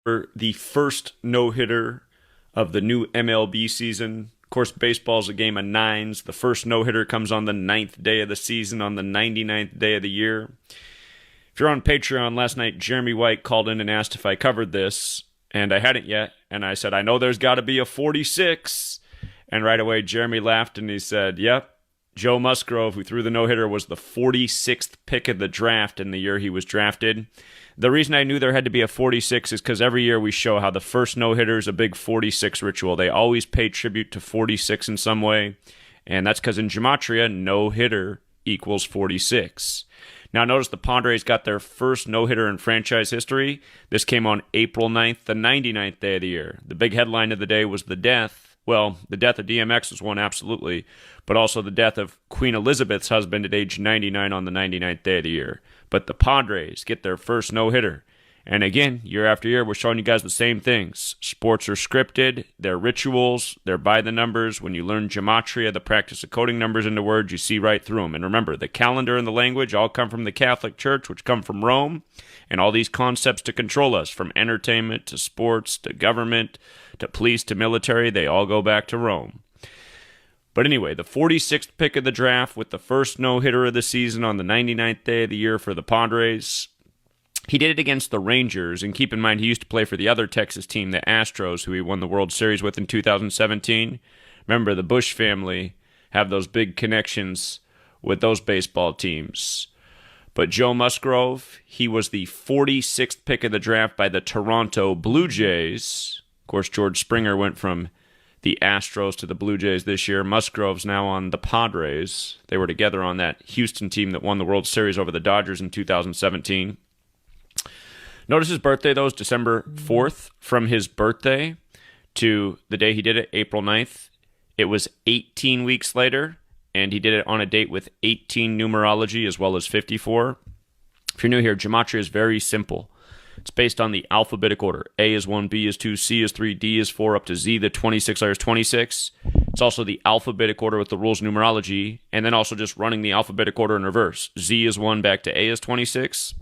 for the first no-hitter of the new MLB season. Of course, baseball's a game of nines. The first no-hitter comes on the 9th day of the season, on the 99th day of the year. If you're on Patreon, last night Jeremy White called in and asked if I covered this, and I hadn't yet. And I said, I know there's got to be a 46. And right away, Jeremy laughed and he said, yep, Joe Musgrove, who threw the no-hitter, was the 46th pick of the draft in the year he was drafted. The reason I knew there had to be a 46 is because every year we show how the first no-hitter is a big 46 ritual. They always pay tribute to 46 in some way, and that's because in Gematria, no-hitter equals 46. Now notice the Padres got their first no-hitter in franchise history. This came on April 9th, the 99th day of the year. The big headline of the day was the death. Well, the death of DMX was one, absolutely, but also the death of Queen Elizabeth's husband at age 99 on the 99th day of the year. But the Padres get their first no-hitter. And again, year after year, we're showing you guys the same things. Sports are scripted, they're rituals, they're by the numbers. When you learn gematria, the practice of coding numbers into words, you see right through them. And remember, the calendar and the language all come from the Catholic Church, which come from Rome. And all these concepts to control us, from entertainment to sports to government to police to military, they all go back to Rome. But anyway, the 46th pick of the draft with the first no-hitter of the season on the 99th day of the year for the Padres. He did it against the Rangers, and keep in mind he used to play for the other Texas team, the Astros, who he won the World Series with in 2017. Remember, the Bush family have those big connections with those baseball teams. But Joe Musgrove, he was the 46th pick of the draft by the Toronto Blue Jays. Of course, George Springer went from the Astros to the Blue Jays this year. Musgrove's now on the Padres. They were together on that Houston team that won the World Series over the Dodgers in 2017. Notice his birthday, though, is December 4th. From his birthday to the day he did it, April 9th, it was 18 weeks later, and he did it on a date with 18 numerology as well as 54. If you're new here, gematria is very simple. It's based on the alphabetic order. A is 1, B is 2, C is 3, D is 4, up to Z, the 26 letters 26. It's also the alphabetic order with the rules of numerology, and then also just running the alphabetic order in reverse. Z is 1 back to A is 26.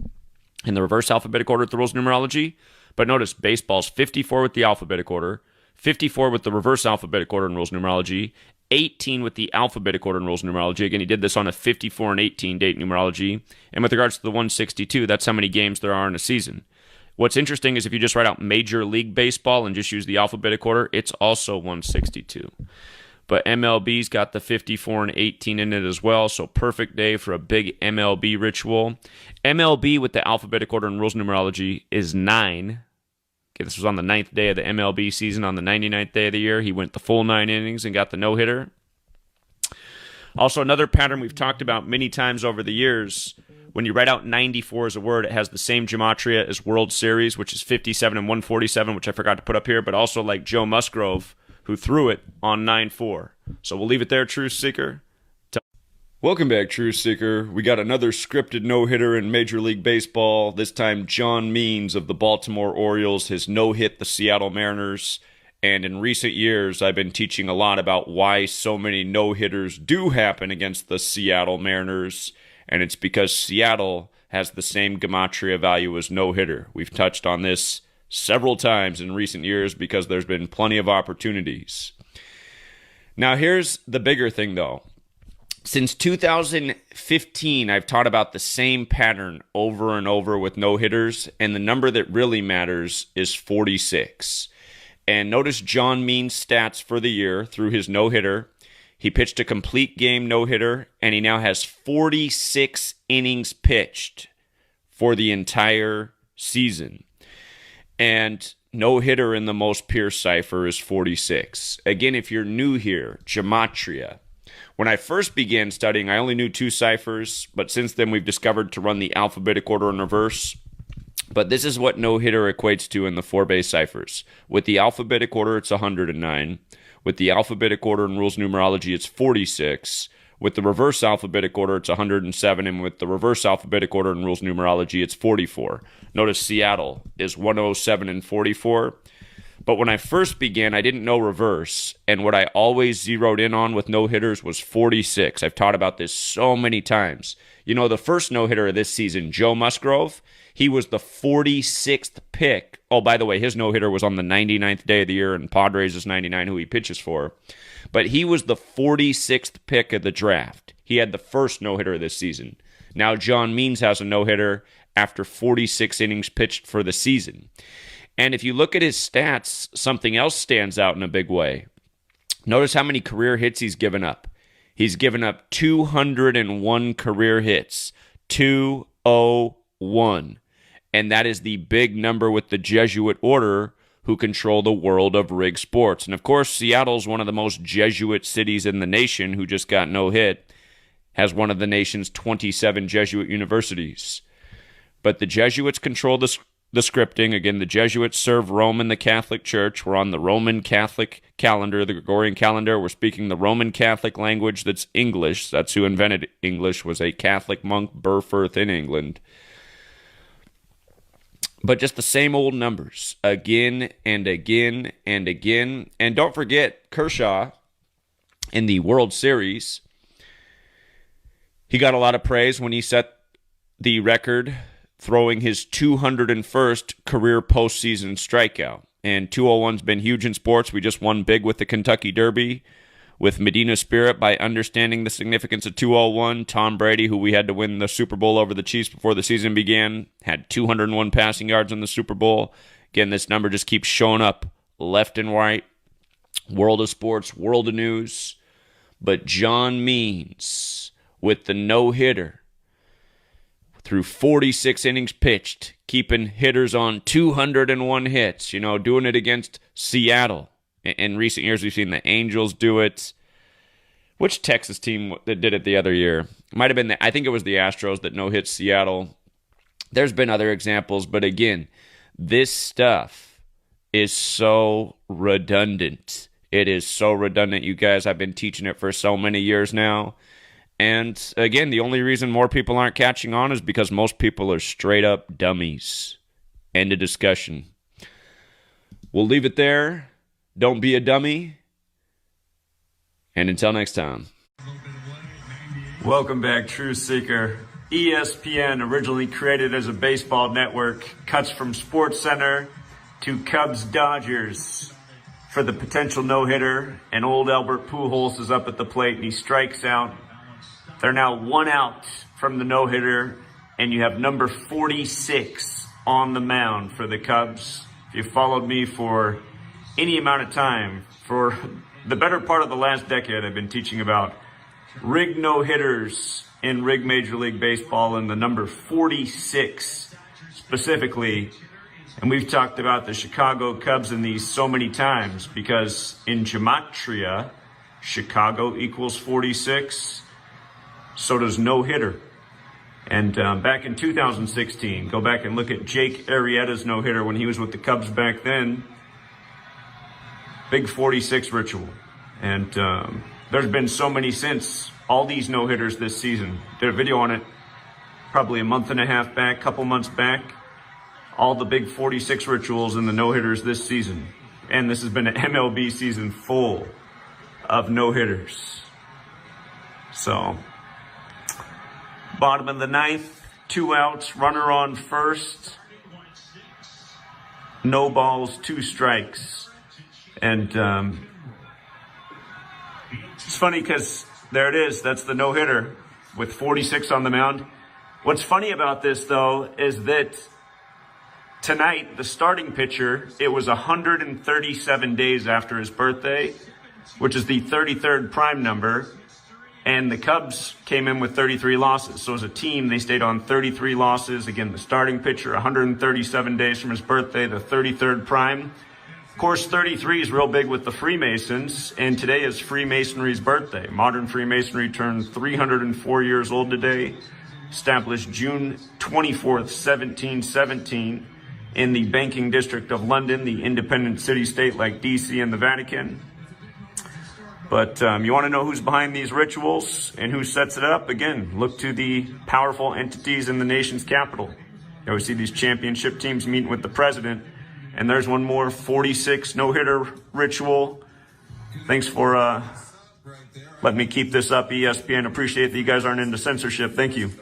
In the reverse alphabetic order with the rules of numerology. But notice, baseball's 54 with the alphabetic order, 54 with the reverse alphabetic order and rules of numerology, 18 with the alphabetic order and rules of numerology. Again, he did this on a 54 and 18 date numerology. And with regards to the 162, that's how many games there are in a season. What's interesting is if you just write out Major League Baseball and just use the alphabetic order, it's also 162. But MLB's got the 54 and 18 in it as well, so perfect day for a big MLB ritual. MLB with the alphabetic order and rules of numerology is 9. Okay, this was on the 9th day of the MLB season. On the 99th day of the year, he went the full 9 innings and got the no-hitter. Also, another pattern we've talked about many times over the years, when you write out 94 as a word, it has the same gematria as World Series, which is 57 and 147, which I forgot to put up here, but also like Joe Musgrove, who threw it on 9-4. So we'll leave it there, Truth Seeker. Welcome back, Truth Seeker. We got another scripted no-hitter in Major League Baseball. This time, John Means of the Baltimore Orioles has no-hit the Seattle Mariners. And in recent years, I've been teaching a lot about why so many no-hitters do happen against the Seattle Mariners. And it's because Seattle has the same gematria value as no-hitter. We've touched on this several times in recent years because there's been plenty of opportunities. Now here's the bigger thing though. Since 2015, I've taught about the same pattern over and over with no-hitters, and the number that really matters is 46. And notice John Means' stats for the year through his no-hitter. He pitched a complete game no-hitter, and he now has 46 innings pitched for the entire season. And no-hitter in the most pure cipher is 46. Again, if you're new here, gematria. When I first began studying, I only knew 2 ciphers, but since then we've discovered to run the alphabetic order in reverse. But this is what no-hitter equates to in the 4 base ciphers. With the alphabetic order, it's 109. With the alphabetic order and rules numerology, it's 46. With the reverse alphabetic order, it's 107, and with the reverse alphabetic order and rules numerology, it's 44. Notice Seattle is 107 and 44. But when I first began, I didn't know reverse. And what I always zeroed in on with no-hitters was 46. I've taught about this so many times. You know, the first no-hitter of this season, Joe Musgrove, he was the 46th pick. Oh, by the way, his no-hitter was on the 99th day of the year, and Padres is 99, who he pitches for. But he was the 46th pick of the draft. He had the first no-hitter of this season. Now John Means has a no-hitter after 46 innings pitched for the season. And if you look at his stats, something else stands out in a big way. Notice how many career hits he's given up. He's given up 201 career hits. 201. And that is the big number with the Jesuit order who control the world of rig sports. And of course, Seattle's one of the most Jesuit cities in the nation, who just got no hit, has one of the nation's 27 Jesuit universities. But the Jesuits control the scripting. Again, the Jesuits serve Rome and the Catholic Church. We're on the Roman Catholic calendar, the Gregorian calendar. We're speaking the Roman Catholic language that's English. That's who invented English, was a Catholic monk, Burfirth in England. But just the same old numbers, again and again and again. And don't forget, Kershaw, in the World Series, he got a lot of praise when he set the record throwing his 201st career postseason strikeout. And 201's been huge in sports. We just won big with the Kentucky Derby with Medina Spirit by understanding the significance of 201. Tom Brady, who we had to win the Super Bowl over the Chiefs before the season began, had 201 passing yards in the Super Bowl. Again, this number just keeps showing up left and right. World of sports, world of news. But John Means, with the no-hitter, through 46 innings pitched, keeping hitters on 201 hits, doing it against Seattle. In recent years, we've seen the Angels do it. Which Texas team that did it the other year? Might have been, I think it was the Astros that no-hit Seattle. There's been other examples, but again, this stuff is so redundant. It is so redundant, you guys. I've been teaching it for so many years now. And again, the only reason more people aren't catching on is because most people are straight up dummies. End of discussion. We'll leave it there. Don't be a dummy. And until next time. Welcome back, Truth Seeker. ESPN, originally created as a baseball network, cuts from SportsCenter to Cubs-Dodgers for the potential no-hitter. And old Albert Pujols is up at the plate and he strikes out. They're now 1 out from the no-hitter, and you have number 46 on the mound for the Cubs. If you followed me for any amount of time, for the better part of the last decade, I've been teaching about rig no-hitters in rig Major League Baseball, and the number 46 specifically. And we've talked about the Chicago Cubs in these so many times because in gematria, Chicago equals 46. So does no-hitter. And back in 2016, go back and look at Jake Arrieta's no-hitter when he was with the Cubs back then. Big 46 ritual. And there's been so many since. All these no-hitters this season. Did a video on it probably a month and a half back, couple months back. All the big 46 rituals in the no-hitters this season. And this has been an MLB season full of no-hitters. So, bottom of the ninth, 2 outs, runner on first. No balls, 2 strikes. And it's funny because there it is. That's the no-hitter with 46 on the mound. What's funny about this, though, is that tonight, the starting pitcher, it was 137 days after his birthday, which is the 33rd prime number. And the Cubs came in with 33 losses. So as a team, they stayed on 33 losses. Again, the starting pitcher, 137 days from his birthday, the 33rd prime. Of course, 33 is real big with the Freemasons, and today is Freemasonry's birthday. Modern Freemasonry turned 304 years old today, established June 24th, 1717, in the banking district of London, the independent city-state like D.C. and the Vatican. But you want to know who's behind these rituals and who sets it up? Again, look to the powerful entities in the nation's capital. You always see these championship teams meeting with the president. And there's one more, 46 no-hitter ritual. Thanks for letting me keep this up, ESPN. Appreciate that you guys aren't into censorship. Thank you.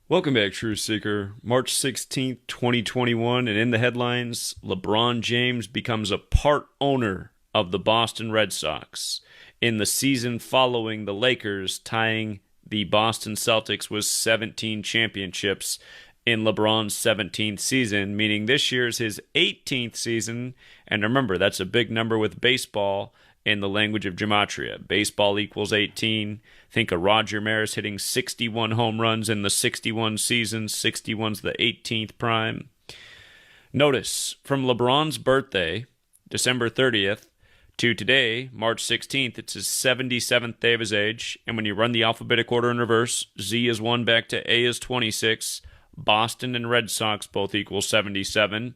Welcome back, Truth Seeker. March 16th, 2021, and in the headlines, LeBron James becomes a part owner of the Boston Red Sox in the season following the Lakers tying the Boston Celtics with 17 championships in LeBron's 17th season, meaning this year's his 18th season. And remember, that's a big number with baseball in the language of gematria. Baseball equals 18. Think of Roger Maris hitting 61 home runs in the 61 seasons. 61's the 18th prime. Notice, from LeBron's birthday, December 30th, to today, March 16th, it's his 77th day of his age. And when you run the alphabetic order in reverse, Z is 1 back to A is 26. Boston and Red Sox both equal 77.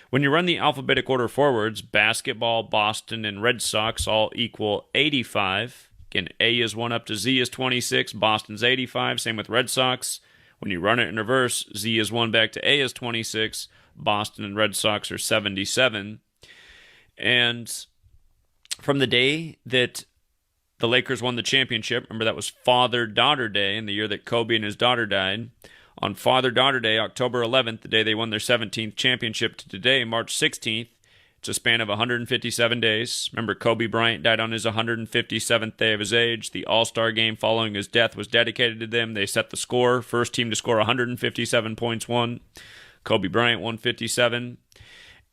When you run the alphabetic order forwards, basketball, Boston, and Red Sox all equal 85. Again, A is 1 up to Z is 26, Boston's 85, same with Red Sox. When you run it in reverse, Z is 1 back to A is 26, Boston and Red Sox are 77. And from the day that the Lakers won the championship, remember that was Father-Daughter Day in the year that Kobe and his daughter died. On Father-Daughter Day, October 11th, the day they won their 17th championship, to today, March 16th, it's a span of 157 days. Remember, Kobe Bryant died on his 157th day of his age. The All-Star game following his death was dedicated to them. They set the score. First team to score 157 points won. Kobe Bryant 157.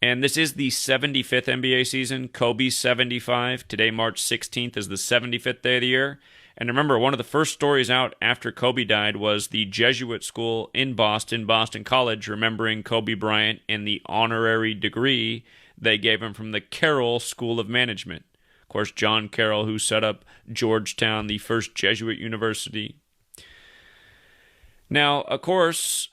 And this is the 75th NBA season. Kobe's 75. Today, March 16th, is the 75th day of the year. And remember, one of the first stories out after Kobe died was the Jesuit school in Boston, Boston College, remembering Kobe Bryant and the honorary degree they gave him from the Carroll School of Management. Of course, John Carroll, who set up Georgetown, the first Jesuit university. Now, of course,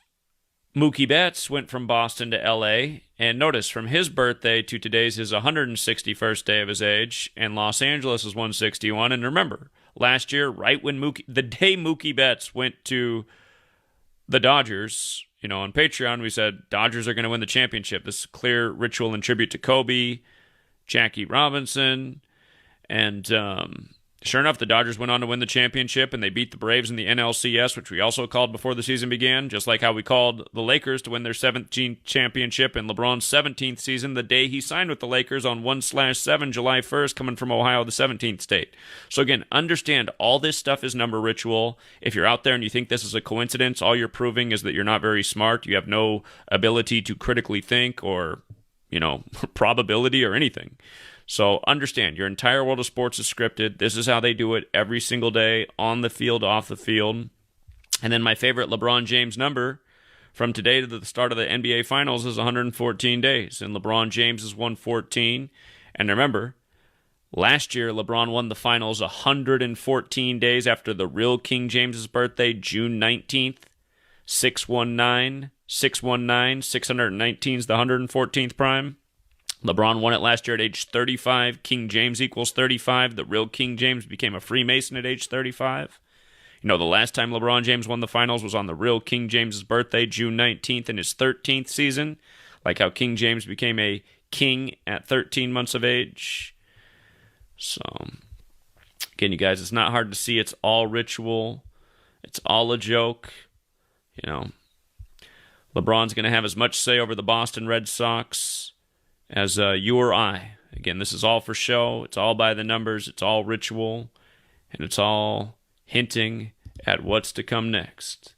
Mookie Betts went from Boston to L.A., and notice, from his birthday to today's his 161st day of his age, and Los Angeles is 161. And remember, last year, right when the day Mookie Betts went to the Dodgers, on Patreon, we said Dodgers are going to win the championship. This is a clear ritual and tribute to Kobe, Jackie Robinson, and sure enough, the Dodgers went on to win the championship, and they beat the Braves in the NLCS, which we also called before the season began, just like how we called the Lakers to win their 17th championship in LeBron's 17th season, the day he signed with the Lakers on 1/7, July 1st, coming from Ohio, the 17th state. So again, understand all this stuff is number ritual. If you're out there and you think this is a coincidence, all you're proving is that you're not very smart. You have no ability to critically think or, probability or anything. So understand, your entire world of sports is scripted. This is how they do it every single day, on the field, off the field. And then my favorite LeBron James number from today to the start of the NBA Finals is 114 days. And LeBron James is 114. And remember, last year LeBron won the Finals 114 days after the real King James's birthday, June 19th. 619, 619 is the 114th prime. LeBron won it last year at age 35. King James equals 35. The real King James became a Freemason at age 35. The last time LeBron James won the finals was on the real King James's birthday, June 19th, in his 13th season. Like how King James became a king at 13 months of age. So, again, you guys, it's not hard to see. It's all ritual. It's all a joke. LeBron's going to have as much say over the Boston Red Sox as you or I. Again, this is all for show. It's all by the numbers. It's all ritual. And it's all hinting at what's to come next.